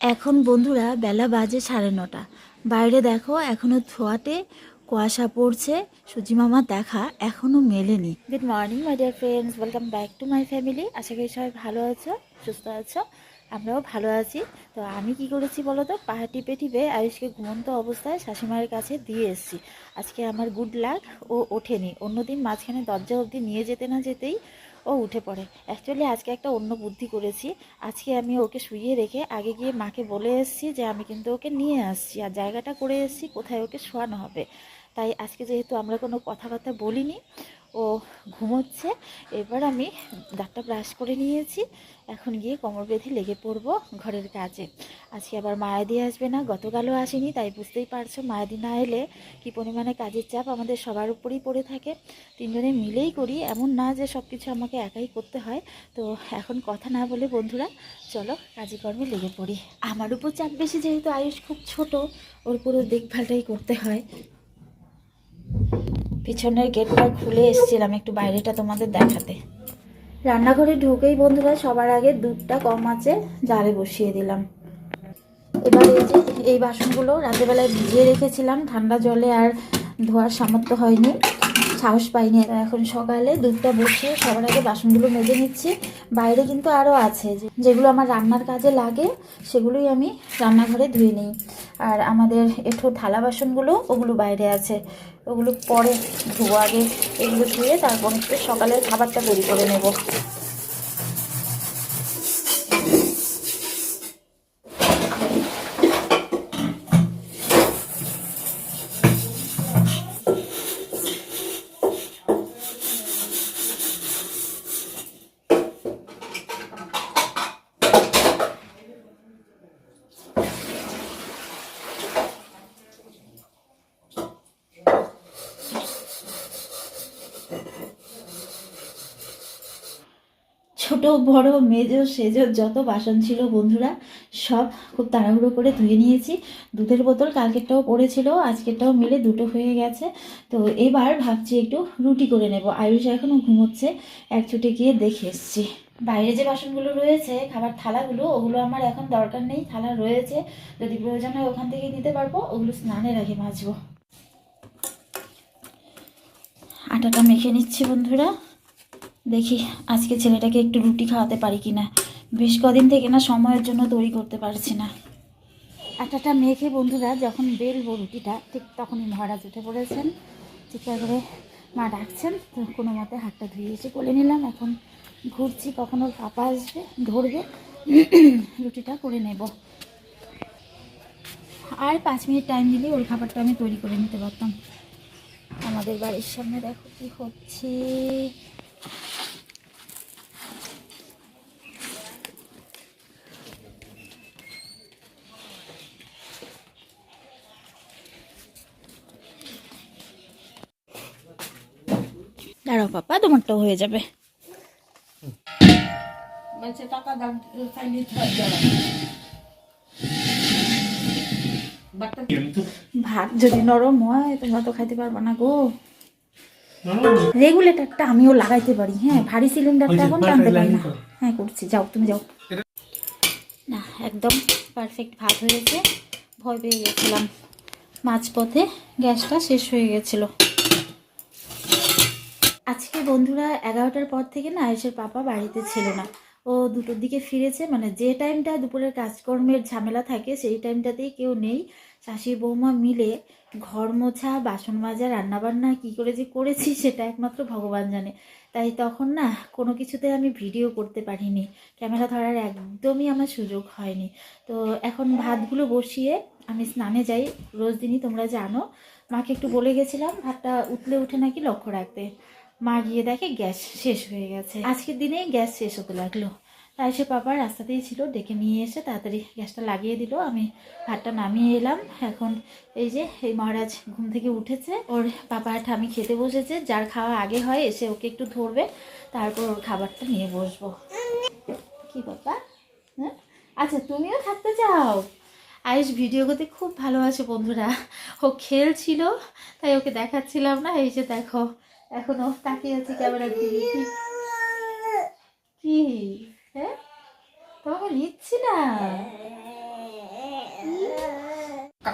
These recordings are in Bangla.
এখন বন্ধুরা বেলা বাজে 9:30। বাইরে দেখো এখনো ধোয়াটে কুয়াশা পড়ছে। সুজি মামার দেখা এখনো মেলেনি। Good morning my dear friends, welcome back to my family. আশা করি সবাই ভালো আছো, সুস্থ আছো, আমরাও ভালো আছি। তো আমি কি করেছি বলো তো, পাহাড় টিপে টিপে আয়ুষকে ঘুমন্ত অবস্থায় শাশুমায়ের কাছে দিয়ে এসেছি। আজকে আমার গুড লাক, ও ওঠেনি। অন্যদিন মাঝখানে দরজা অবধি নিয়ে যেতে না যেতেই ও উঠে পড়ে। অ্যাকচুয়ালি আজকে একটা অন্য বুদ্ধি করেছি। আজকে আমি ওকে শুইয়ে রেখে আগে গিয়ে মাকে বলে এসেছি যে আমি কিন্তু ওকে নিয়ে আসছি, আর জায়গাটা করে এসেছি কোথায় ওকে শোয়ানো হবে। তাই আজকে যেহেতু আমরা কোনো কথাবার্তা বলিনি, ও ঘুমোচ্ছে। এবার আমি দাঁতটা ব্রাশ করে নিয়েছি, এখন গিয়ে কোমর বেঁধে লেগে পড়বো ঘরের কাজে। আজকে আবার মায়াদি আসবে না, গতকালও আসেনি, তাই বুঝতেই পারছো মায়াদি না এলে কী পরিমাণে কাজের চাপ আমাদের সবার উপরেই পড়ে থাকে। তিনজনে মিলেই করি, এমন না যে সব কিছু আমাকে একাই করতে হয়। তো এখন কথা না বলে বন্ধুরা চলো কাজে কর্মে লেগে পড়ি। আমার উপর চাপ বেশি, যেহেতু আয়ুষ খুব ছোট, ওর পুরো দেখভালটাই করতে হয়। পিছনের গেটটা খুলে এসেছিলাম একটু বাইরেটা তোমাদের দেখাতে। রান্নাঘরে ঢুকেই বন্ধুরা সবার আগে দুধটা কম আছে জারে বসিয়ে দিলাম। এবার এই যে এই বাসনগুলো রাতেরবেলায় ভিজিয়ে রেখেছিলাম ঠান্ডা জলে, আর ধোয়ার সামর্থ্য হয়নি, সাহস পাইনি। এখন সকালে দুধটা বসিয়ে সবার আগে বাসনগুলো মেজে নিচ্ছি। বাইরে কিন্তু আরও আছে যেগুলো আমার রান্নার কাজে লাগে, সেগুলোই আমি রান্নাঘরে ধুয়ে নিই। আর আমাদের এঁঠো থালা বাসনগুলো ওগুলো বাইরে আছে, ওগুলো পরে ধুবো। আগে এগুলো ধুয়ে তারপর একটু সকালের খাবারটা তৈরি করে নেব। ছোট বড় মেজ সেজ যত বাসন ছিল বন্ধুরা সব খুব তাড়াহুড়ো করে ধুয়ে নিয়েছি। দুধের বোতল কালকেরটাও পড়েছিল, আজকেরটাও মিলে দুটো হয়ে গেছে। তো এবার ভাবছি একটু রুটি করে নেব। আয়ুষ এখনও ঘুমোচ্ছে, এক ছুটে গিয়ে দেখে এসছি। বাইরে যে বাসনগুলো রয়েছে খাবার থালাগুলো, ওগুলো আমার এখন দরকার নেই, থালা রয়েছে, যদি প্রয়োজন হয় ওখান থেকে নিতে পারবো। ওগুলো স্নানের আগে মাজবো। আটাটা মেখে নিচ্ছি বন্ধুরা, দেখি আজকে ছেলেটাকে একটু রুটি খাওয়াতে পারি কিনা। বেশ কদিন থেকে না সময়ের জন্য তৈরি করতে পারছি না। আটাটা মেখে বন্ধুরা যখন বেলবো রুটিটা, ঠিক তখনই মহারাজ উঠে পড়েছেন। চিৎকার করে মা ডাকছেন, তো কোনো মতে হাতটা ধুয়ে এসে কোলে নিলাম। এখন ঘুরছি কখন ওর পাপা আসবে, ধরবে, রুটিটা করে নেব। আর 5 মিনিট টাইম দিলে ওর খাবারটা আমি তৈরি করে নিতে পারতাম। আমাদের বাড়ির সামনে দেখো কি হচ্ছে। দাঁড়াও পাপা, তোমারটাও হয়ে যাবে। ভাত যদি নরম হয় তোমরা তো খাইতে পারবা না গো। রেগুলেটরটা আমিও লাগাইতে পারি, হ্যাঁ, ভারী সিলিন্ডারটা এখন টানতে পারি না। হ্যাঁ করছি, যাও তুমি যাও। না একদম পারফেক্ট ভাত হয়েছে। ভয় পেয়ে গেছিলাম, মাঝপথে গ্যাসটা শেষ হয়ে গেছিলো। আজকে বন্ধুরা 11টার পর থেকে না আয়েশের পাপা বাড়িতে ছিল না। ও 2টোর দিকে ফিরেছে, মানে যে টাইমটা দুপুরের কাজকর্মের ঝামেলা থাকে সেই টাইমটাতেই কেউ নেই। শাশুড়ি বৌমা মিলে ঘর মোছা, বাসন মাজা, রান্নাবান্না কী করে যে করেছি সেটা একমাত্র ভগবান জানে। তাই তখন না কোনো কিছুতে আমি ভিডিও করতে পারিনি, ক্যামেরা ধরার একদমই আমার সুযোগ হয়নি। তো এখন ভাতগুলো বসিয়ে আমি স্নানে যাই রোজ দিনই, তোমরা জানো। মাকে একটু বলে গেছিলাম ভাতটা উতলে উঠে নাকি লক্ষ্য রাখতে। মা গিয়ে দেখে গ্যাস শেষ হয়ে গেছে। আজকের দিনেই গ্যাস শেষ হতে লাগলো। তাই সে পাপা রাস্তাতেই ছিল, ডেকে নিয়ে এসে তাড়াতাড়ি গ্যাসটা লাগিয়ে দিল। আমি ভাতটা নামিয়ে এলাম। এখন এই যে এই মহারাজ ঘুম থেকে উঠেছে, ওর পাপা আর ঠামি খেতে বসেছে। যার খাওয়া আগে হয় এসে ওকে একটু ধরবে, তারপর ওর খাবারটা নিয়ে বসবো। কি পাপা? হ্যাঁ আচ্ছা, তুমিও থাকতে চাও? আয়ুষ ভিডিও করতে খুব ভালোবাসে বন্ধুরা। ও খেলছিল তাই ওকে দেখাচ্ছিলাম না। এই যে দেখো এখনো তাকিয়ে আছে ক্যামেরার দিকে। কি? হ্যাঁ তোমাকে নিচ্ছি না।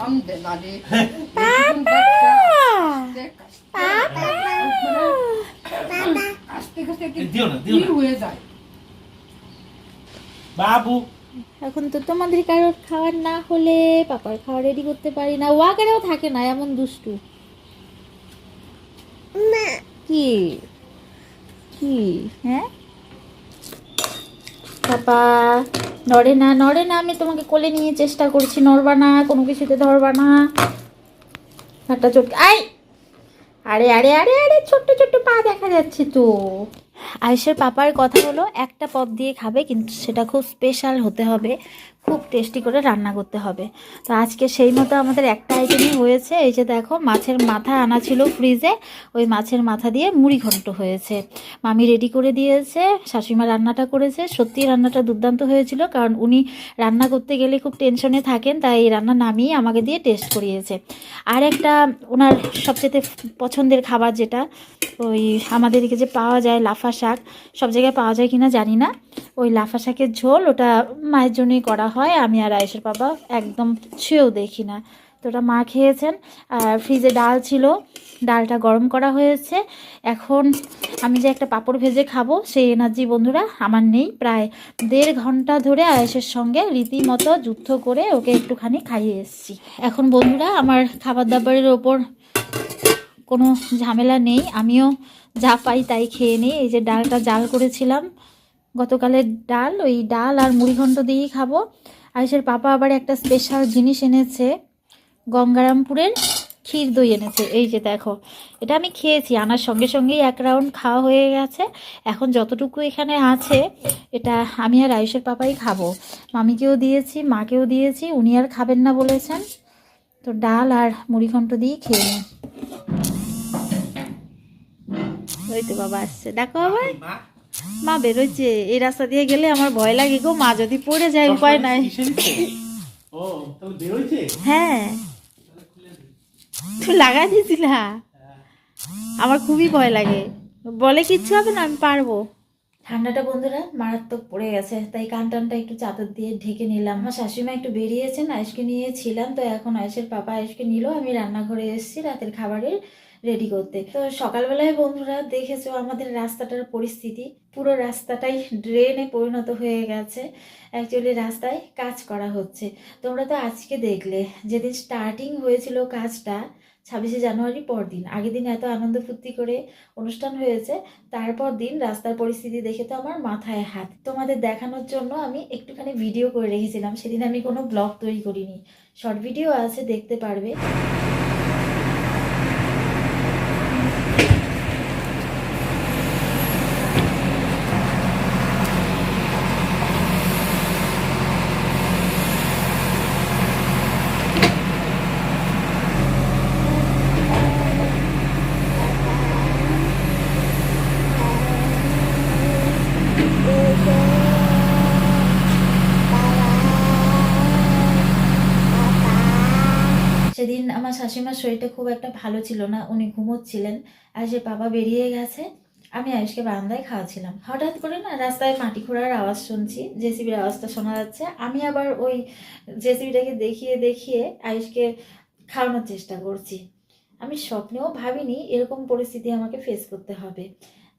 দাম দে নালে আস্তে আস্তে হয়ে যায়। বাবু এখন তো তোমাদের কারোর খাবার না হলে পাপার খাওয়া রেডি করতে পারি না। ওয়াকারেও থাকে না, এমন দুষ্টু। কি কি হ্যাঁ পাপা নড়ে না, নড়ে না। আমি তোমাকে কোলে নিয়ে চেষ্টা করছি, নড়বা না, কোনো কিছুতে ধরবা না। একটা চোট আই, আরে আরে আরে আরে, ছোট্ট ছোট্ট পা দেখা যাচ্ছে তো। আয়েশের পাপার কথা হলো একটা পদ দিয়ে খাবে, কিন্তু সেটা খুব স্পেশাল হতে হবে, খুব টেস্টি করে রান্না করতে হবে। তো আজকে সেই মতো আমাদের একটা আইটেমই হয়েছে। এই যে দেখো, মাছের মাথা আনা ছিল ফ্রিজে, ওই মাছের মাথা দিয়ে মুড়ি ঘন্ট হয়েছে। মামি রেডি করে দিয়েছে, শাশুড়িমা রান্নাটা করেছে। সত্যি রান্নাটা দুর্দান্ত হয়েছিল, কারণ উনি রান্না করতে গেলে খুব টেনশনে থাকেন, তাই এই রান্না নামিয়ে আমাকে দিয়ে টেস্ট করিয়েছে। আর একটা ওনার সবচেয়ে পছন্দের খাবার যেটা, ওই আমাদের এদিকে যে পাওয়া যায় লাফা শাক, সব জায়গায় পাওয়া যায় কিনা জানি না, ওই লাফা শাকের ঝোল, ওটা মায়ের জন্যই করা হয়। আমি আর আয়েশের বাবা একদম ছুঁয়েও দেখি না। তো ওটা মা খেয়েছেন। আর ফ্রিজে ডাল ছিল, ডালটা গরম করা হয়েছে। এখন আমি যে একটা পাঁপড় ভেজে খাবো সেই এনার্জি বন্ধুরা আমার নেই। প্রায় 1.5 ঘন্টা ধরে আয়েশের সঙ্গে রীতিমতো যুদ্ধ করে ওকে একটুখানি খাইয়ে এসেছি। এখন বন্ধুরা আমার খাবার দাবারের ওপর কোনো ঝামেলা নেই, আমিও যা পাই তাই খেয়ে নিই। এই যে ডালটা জাল করেছিলাম, গতকালের ডাল, ওই ডাল আর মুড়িঘণ্ট দিয়েই খাবো। আয়েশের পাপা আবার একটা স্পেশাল জিনিস এনেছে, গঙ্গারামপুরের ক্ষীর দই এনেছে। এই যে দেখো, এটা আমি খেয়েছি, আনার সঙ্গে সঙ্গেই 1 রাউন্ড খাওয়া হয়ে গেছে। এখন যতটুকু এখানে আছে এটা আমি আর আয়েশের পাপাই খাবো। মামিকেও দিয়েছি, মাকেও দিয়েছি, উনি আর খাবেন না বলেছেন। তো ডাল আর মুড়িঘণ্ট দিয়েই খেয়ে নিই। ওই তো বাবা আসছে, দেখো আবার মা বেরোচ্ছে। এই রাস্তা দিয়ে গেলে আমার ভয় লাগে গো, মা যদি পড়ে যায় উপায় নাই। ও তাহলে বের হইছে। হ্যাঁ, তুই লাগাই দিয়েছিলা, আমার খুবই ভয় লাগে। বলে কিচ্ছু হবে না, আমি পারবো। ঠান্ডাটা বন্ধুরা মারাত্মক পড়ে গেছে, তাই কান টানটা একটু চাদর দিয়ে ঢেকে নিলাম। আমার শাশুড়িমা একটু বেরিয়েছেন, আয়েশকে নিয়েছিলাম, তো এখন আয়েশের পাপা আয়েশকে নিল, আমি রান্নাঘরে এসেছি রাতের খাবারের রেডি করতে। তো সকালবেলায় বন্ধুরা দেখেছো আমাদের রাস্তাটার পরিস্থিতি, পুরো রাস্তাটাই ড্রেনে পরিণত হয়ে গেছে। অ্যাকচুয়ালি রাস্তায় কাজ করা হচ্ছে। তোমরা তো আজকে দেখলে, যেদিন স্টার্টিং হয়েছিল কাজটা 26শে জানুয়ারি পরদিন, আগের দিন এত আনন্দ ফুর্তি করে অনুষ্ঠান হয়েছে, তারপর দিন রাস্তার পরিস্থিতি দেখে তো আমার মাথায় হাত। তোমাদের দেখানোর জন্য আমি একটুখানি ভিডিও করে রেখেছিলাম, সেদিন আমি কোনো ব্লগ তৈরি করিনি, শর্ট ভিডিও আছে, দেখতে পারবে। সেদিন আমার শাশুড়িমার শরীরটা খুব একটা ভালো ছিল না, উনি ঘুমোচ্ছিলেন। আর সে বাবা বেরিয়ে গেছে, আমি আয়েশকে বারান্দায় খাওয়াছিলাম। হঠাৎ করে না রাস্তায় মাটি খোঁড়ার আওয়াজ শুনছি, জেসিবির আওয়াজটা শোনা যাচ্ছে। আমি আবার ওই জেসিবিটাকে দেখিয়ে দেখিয়ে আয়েশকে খাওয়ানোর চেষ্টা করছি। আমি স্বপ্নেও ভাবিনি এরকম পরিস্থিতি আমাকে ফেস করতে হবে।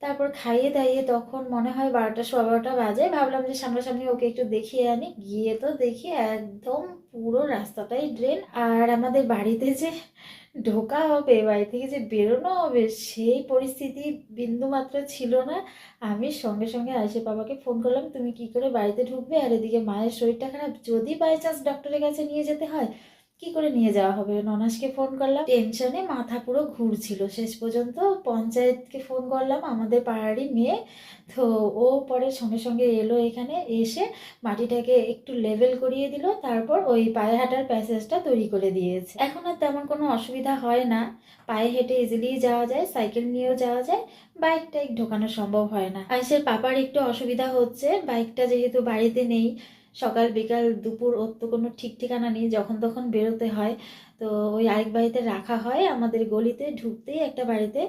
তারপর খাইয়ে দাইয়ে তখন মনে হয় 12টা 12:15 বাজে, ভাবলাম যে সামনাসামনি ওকে একটু দেখিয়ে আনি। গিয়ে তো দেখি একদম পুরো রাস্তাটাই ড্রেন। আর আমাদের বাড়িতে যে ঢোকা হবে, বাড়ি থেকে যে বেরোনো হবে, সেই পরিস্থিতি বিন্দুমাত্র ছিল না। আমি সঙ্গে সঙ্গে আয়েশের বাবাকে ফোন করলাম, তুমি কি করে বাড়িতে ঢুকবে, আর এদিকে মায়ের শরীরটা খারাপ, যদি বাই চান্স ডক্টরের কাছে নিয়ে যেতে হয় কি করে নিয়ে যাওয়া হবে। ননাসকে ফোন করলাম, টেনশনে মাথা পুরো ঘুরছিল। শেষ পর্যন্ত পঞ্চায়েতকে ফোন করলাম, আমাদের পাড়ারই মেয়ে, তো ও পরে সঙ্গে সঙ্গে এলো এখানে, এসে মাটিটাকে একটু লেভেল করিয়ে দিল, তারপর ওই পায়ে হাঁটার প্যাসেজটা তৈরি করে দিয়েছে। এখন আর তেমন কোনো অসুবিধা হয় না, পায়ে হেঁটে ইজিলি যাওয়া যায়, সাইকেল নিয়েও যাওয়া যায়, বাইক টাইক ঢোকানো সম্ভব হয় না। আয়েশের পাপার একটু অসুবিধা হচ্ছে, বাইকটা যেহেতু বাড়িতে নেই, সকাল বিকাল দুপুর ওর তো কোনো ঠিক ঠিকানা নেই, যখন তখন বেরোতে হয়। তো ওই আরেক বাড়িতে রাখা হয়, আমাদের গলিতে ঢুকতেই একটা বাড়িতে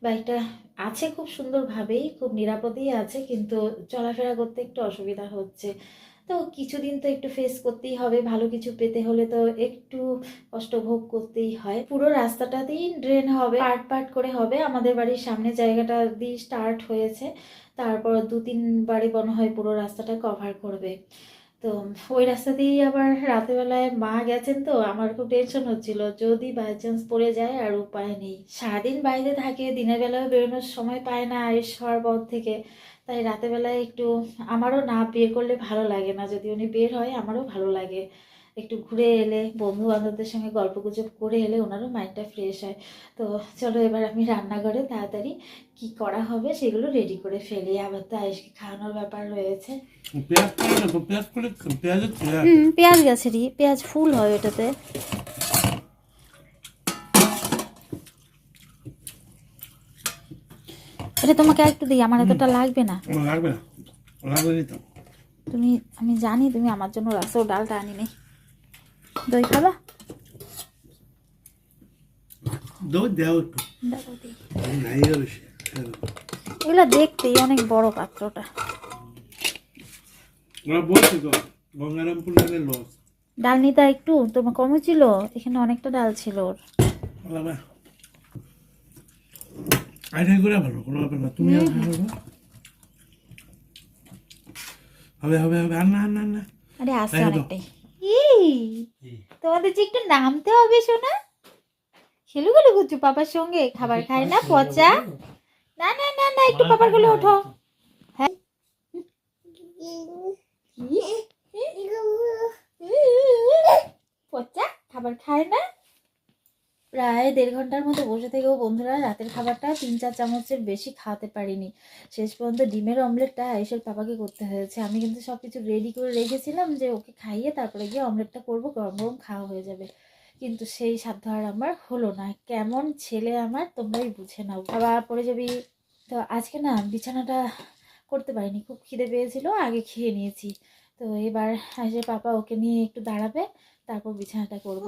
বাইকটা আছে, খুব সুন্দরভাবেই খুব নিরাপদেই আছে, কিন্তু চলাফেরা করতে একটু অসুবিধা হচ্ছে। তো কিছুদিন তো একটু ফেস করতেই হবে, ভালো কিছু পেতে হলে তো একটু কষ্ট ভোগ করতেই হয়। পুরো রাস্তাটাতেই ড্রেন হবে, পার্ট পার্ট করে হবে। আমাদের বাড়ির সামনে জায়গাটা দিয়ে স্টার্ট হয়েছে, তারপর 2-3 বারে মনে হয় পুরো রাস্তাটা কভার করবে। তো ওই রাস্তা দিয়েই আবার রাতেরবেলায় মা গেছেন, তো আমার খুব টেনশন হচ্ছিল যদি বাই চান্স পড়ে যায়, আর উপায় নেই। সারাদিন বাইরে থাকে, দিনের বেলায় বেরোনোর সময় পায় না আয়েস হওয়ার পর থেকে, তাই রাতের বেলায় একটু আমারও না বের করলে ভালো লাগে না। যদি উনি বের হয় আমারও ভালো লাগে, একটু ঘুরে এলে, বন্ধু বান্ধবদের সঙ্গে গল্প গুজব করে এলে ওনারও মাইন্ডটা ফ্রেশ হয়। তো চলো এবার আমি রান্নাঘরে তাড়াতাড়ি কি করা হবে সেগুলো রেডি করে ফেলি, আবার তো আয়েশকে খাওয়ানোর ব্যাপার রয়েছে। পেঁয়াজ করে না তো, পেঁয়াজ করে পেঁয়াজের ছেঁড়া। পেঁয়াজ গাছেরই, পেঁয়াজ ফুল হয় ওটাতে। এটা তোমাকে একটু দিই, আমার এতটা লাগবে না। আমার লাগবে না, লাগবে না তো। তুমি, আমি জানি তুমি আমার জন্য রাখছো, ডালটা আনি নেই। দই খাবা? দই দেও একটু, দাও দিই। নাই আর বেশি। এগুলো দেখতেই অনেক বড় পাত্রটা। ওরা বলছে তো গঙ্গারামপুর গেলে লস। ডাল নিতে একটু তোমার কমে ছিল, এখানে অনেকটা ডাল ছিল ওর। বলবে আইডিয়া করে ভালো, কোনো ব্যাপার না। তুমি আর খাবে হবে হবে হবে, আর না আর না আর না। আরে আসছে তাই তো। অনেকটাই। এই তোমাদের যে একটু নামতে হবে শোনা। খেলু গেলু করছো পাপার সঙ্গে, খাবার খায় না পচা। না না না না, একটু পাপার কোলে ওঠো। হ্যাঁ পচা খাবার খায় না। প্রায় 1.5 ঘন্টার মতো বসে থেকেও বন্ধুরা রাতের খাবারটা 3-4 চামচের বেশি খাওয়াতে পারিনি। শেষ পর্যন্ত ডিমের অমলেটটা আয়েশের পাপাকে করতে হয়েছে। আমি কিন্তু সব কিছু রেডি করে রেখেছিলাম যে ওকে খাইয়ে তারপরে গিয়ে অমলেটটা করবো, গরম গরম খাওয়া হয়ে যাবে। কিন্তু সেই সাধ্য আর আমার হলো না। কেমন ছেলে আমার তোমরাই বুঝে নাও, আবার পড়ে যাবি। তো আজকে না বিছানাটা করতে পারিনি, খুব খিদে পেয়েছিল, আগে খেয়ে নিয়েছি। তো এবার আয়েশের পাপা ওকে নিয়ে একটু দাঁড়াবে, তারপর বিছানাটা করব।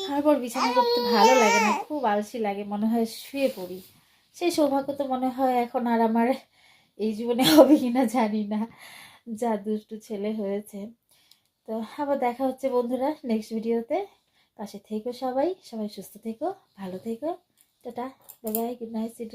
তারপর বিছানা করতে ভালো লাগে না, খুব আলসি লাগে, মনে হয় শুয়ে পড়ি। সেই সৌভাগ্য তো মনে হয় এখন আর আমার এই জীবনে হবে কিনা জানি না, যা দুষ্টু ছেলে হয়েছে। তো আবার দেখা হচ্ছে বন্ধুরা নেক্সট ভিডিওতে। পাশে থেকো সবাই, সবাই সুস্থ থেকো, ভালো থেকো। Tata, bye bye, good night, sweet.